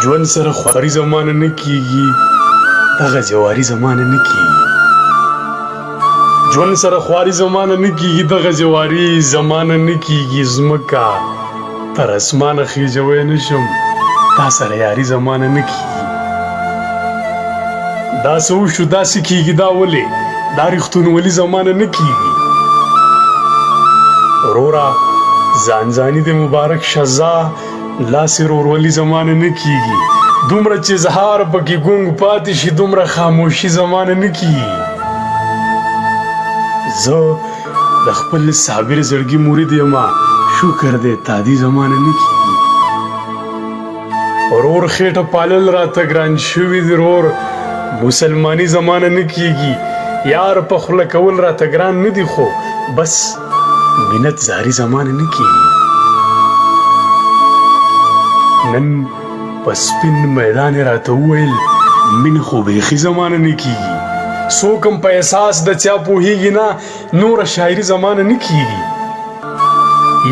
ژوند سره خواري زمانه نه کیږي دغه جواري زمانه نه کیږي ژوند سره خواري زمانه نه کیږي دغه جواري زمانه نه کیږي زمکا تر اسمانه خېجوی نشم تا سره یاري زمانه نه کیږي دا څه وشو داسې کیږي دا ولې دا رښتونولي زمانه نه کیږي وروره ځان ځاني د مبارک شزا لاسې ورورولي زمانه نه کیږي دومره چې اظهار پکې ګونګ پاتې شي دومره خاموشي زمانه نه کیږي زه د خپل صابر زړګي مرید یم شکر دې تادي زمانه نه کیږي ورور خېټه پالل راته ګران شوي دي ورور مسلماني زمانه نه کیږي یار په خوله کول راته ګران نه دي خو بس مینت زاري زمانه نه کیږي نن په سپین میدان راته وویل مین خو بیخي زمانه نه کیږي څوک هم په احساس د چا پوهیږي نه نوره شاعري زمانه نه کیږي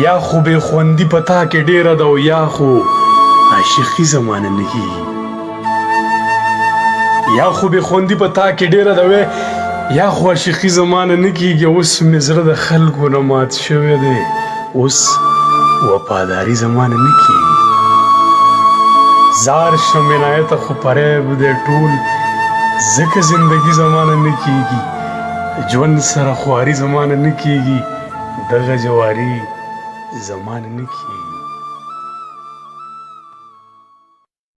یا خو بې خوندي په تا کې ډېره ده او یا خو عاشقي زمانه نه کیږي یا خو بې خوندي په تا کې ډېره ده یا خو عاشقي زمانه نه کیږي اوس مې زړه د خلکو نه مات شوی دی اوس وفاداري زمانه نه کیږي زار شم عنایته خو فریب دی ټول ځکه زندګي زمانه نه کیږي ژوند سره خواري زمانه نه کیږي دغه جواري زمانه نه کیږي